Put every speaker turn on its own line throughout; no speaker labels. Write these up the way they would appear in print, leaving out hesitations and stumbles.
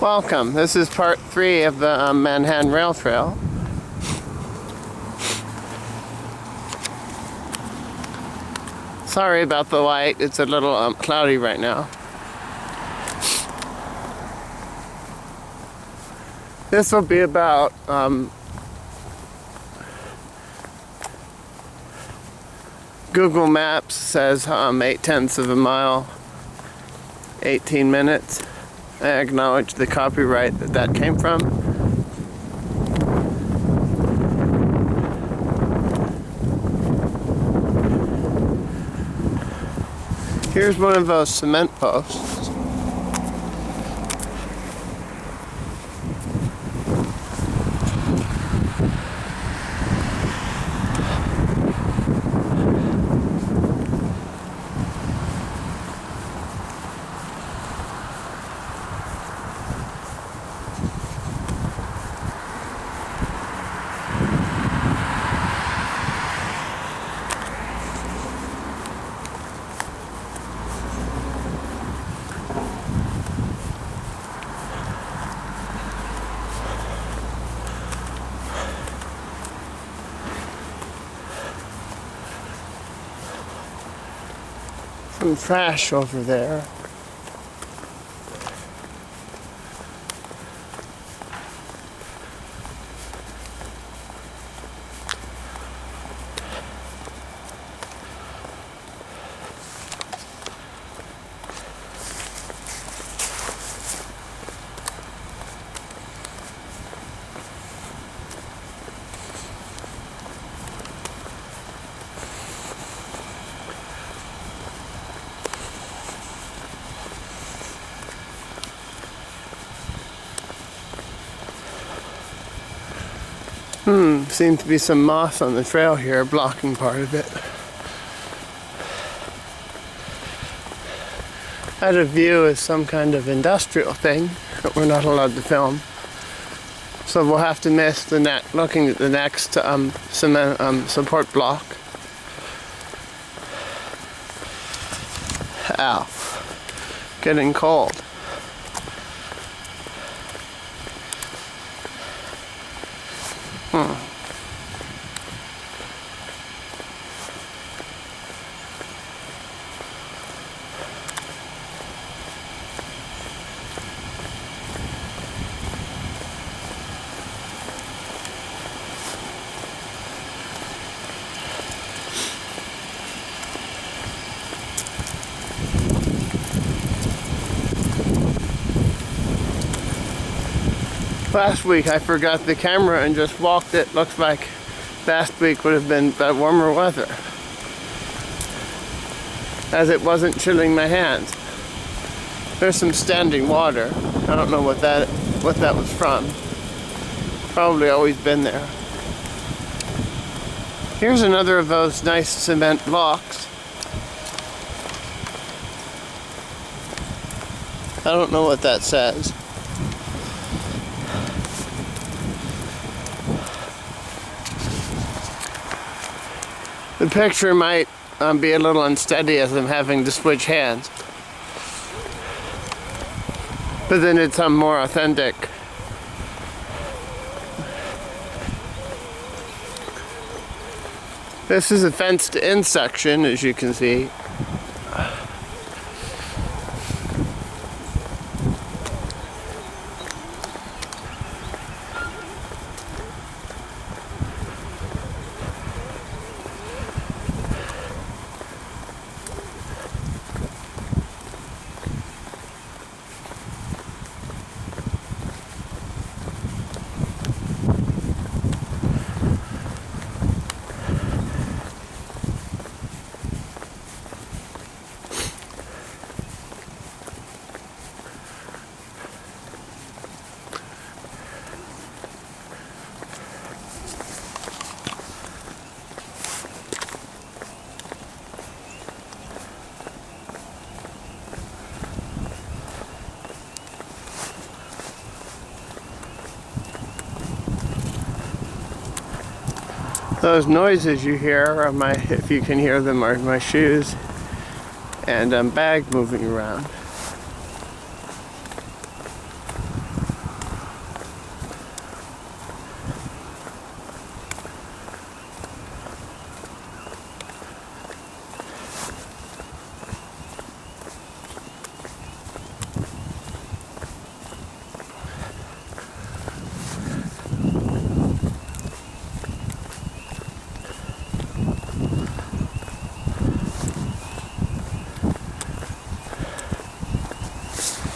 Welcome. This is part 3 of the Manhan Rail Trail. Sorry about the light. It's a little cloudy right now. This will be about Google Maps says 8/10 of a mile, 18 minutes. I acknowledge the copyright that came from. Here's one of those cement posts. Some trash over there. Seems to be some moss on the trail here blocking part of it. Out of view is some kind of industrial thing that we're not allowed to film. So we'll have to miss the looking at the next cement support block. Ow. Getting cold. Last week I forgot the camera and just walked it. Looks like last week would have been that warmer weather, as it wasn't chilling my hands. There's some standing water. I don't know what that was from. Probably always been there. Here's another of those nice cement blocks. I don't know what that says. The picture might be a little unsteady as I'm having to switch hands. But then it's more authentic. This is a fenced-in section, as you can see. Those noises you hear are if you can hear them, are my shoes and bag moving around.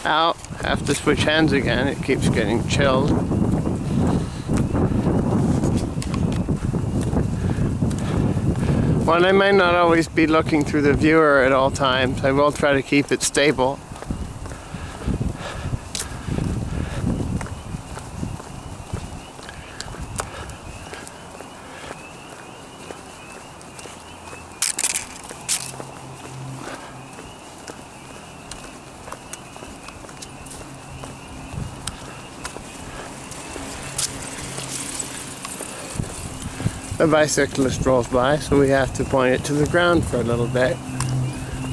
out. Have to switch hands again. It keeps getting chilled. While I may not always be looking through the viewer at all times, I will try to keep it stable. A bicyclist rolls by, so we have to point it to the ground for a little bit.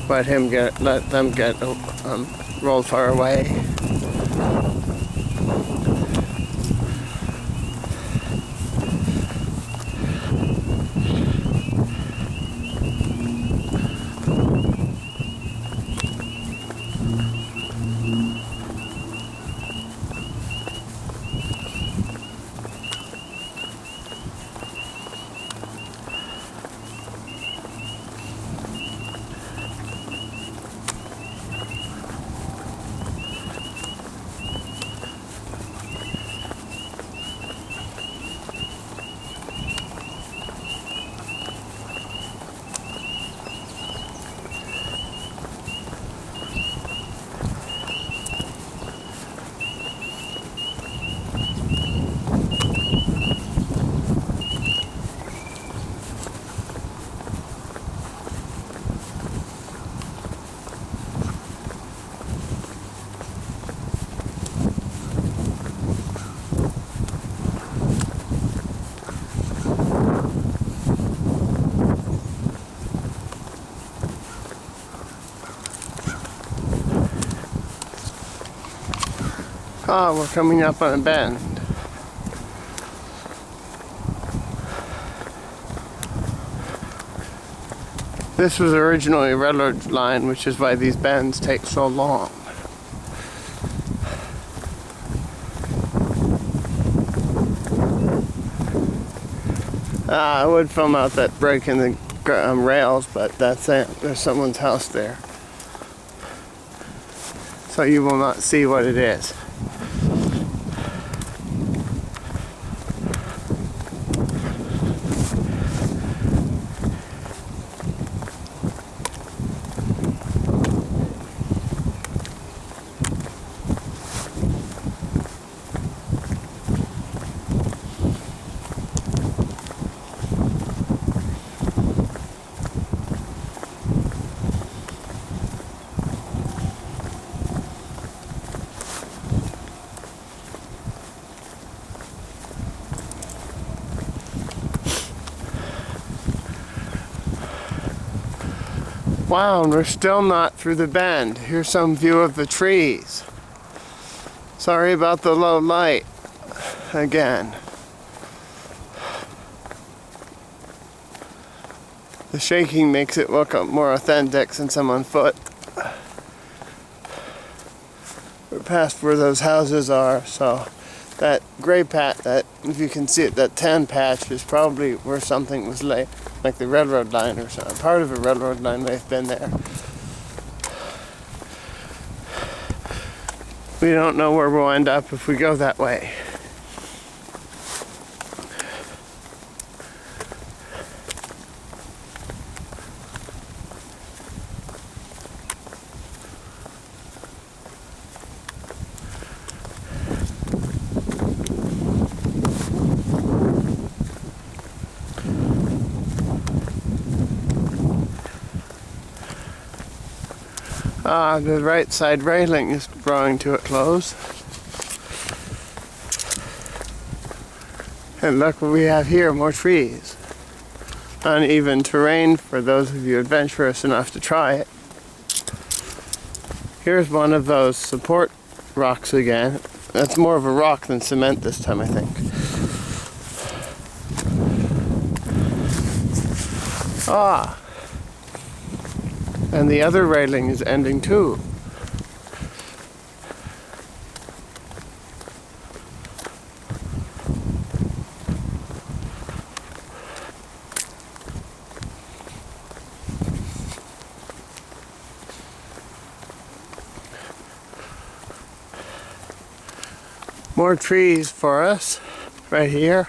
Let them get rolled far away. Oh, we're coming up on a bend. This was originally a railroad line, which is why these bends take so long. I would film out that break in the rails, but that's it. There's someone's house there. So you will not see what it is. Wow, and we're still not through the bend. Here's some view of the trees. Sorry about the low light again. The shaking makes it look more authentic since I'm on foot. We're past where those houses are, so that gray patch, that, if you can see it, that tan patch is probably where something was laid, like the railroad line or something. Part of a railroad line may have been there. We don't know where we'll end up if we go that way. The right side railing is drawing to a close. And look what we have here, more trees. Uneven terrain for those of you adventurous enough to try it. Here's one of those support rocks again. That's more of a rock than cement this time, I think. Ah! And the other railing is ending too. More trees for us right here.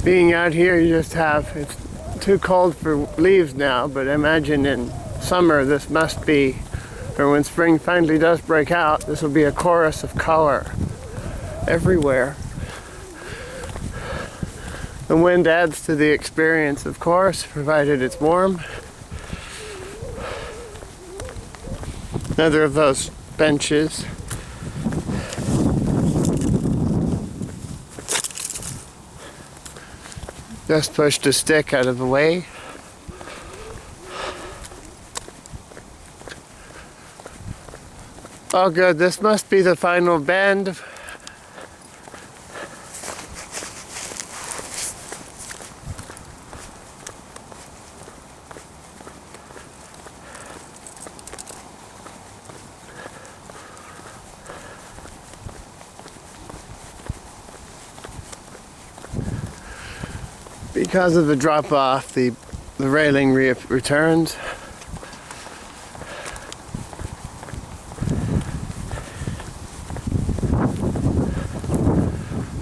Being out here, you just have, it's too cold for leaves now, but imagine in summer this must be, or when spring finally does break out, this will be a chorus of color everywhere. The wind adds to the experience, of course, provided it's warm. Another of those benches. Just pushed a stick out of the way. Oh good, this must be the final bend. Because of the drop off, the railing returns.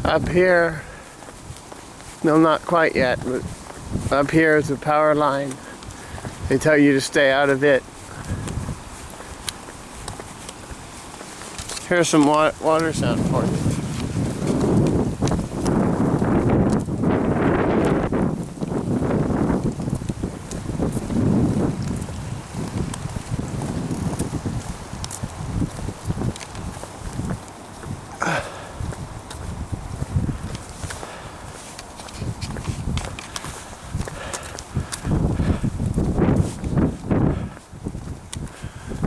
Up here, no, not quite yet, but up here is the power line. They tell you to stay out of it. Here's some water sound for you.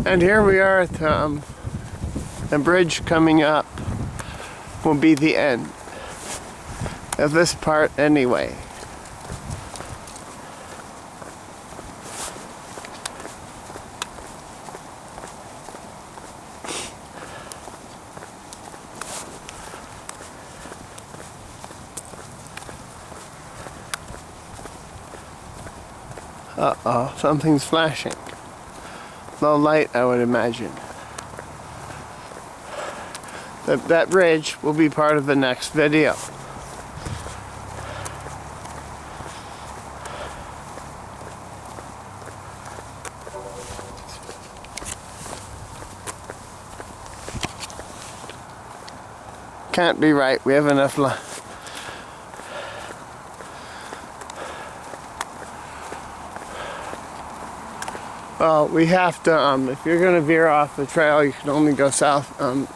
And here we are at the bridge coming up will be the end of this part anyway. Uh-oh, something's flashing. Low light, I would imagine. That bridge will be part of the next video. Can't be right, we have enough light. Well, we have to, if you're going to veer off the trail, you can only go south. And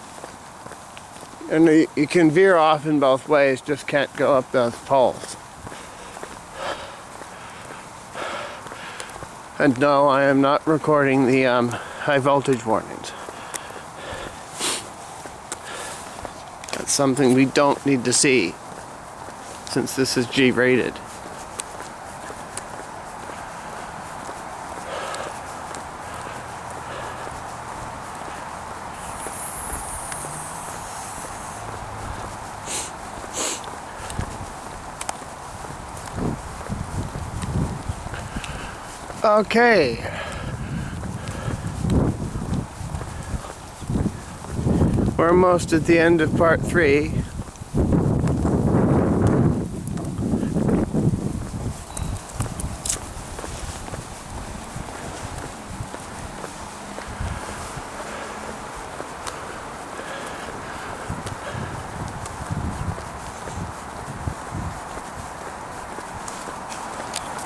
you can veer off in both ways, just can't go up those poles. And no, I am not recording the high voltage warnings. That's something we don't need to see, since this is G-rated. Okay. We're almost at the end of part 3.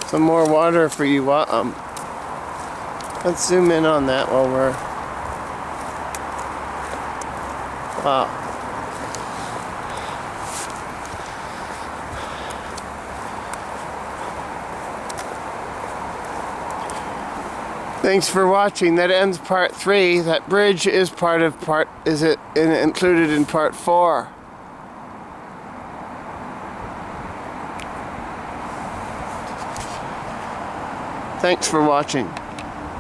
Some more water for you. Let's zoom in on that while we're... Wow. Thanks for watching. That ends part 3. That bridge is part of included in part 4. Thanks for watching.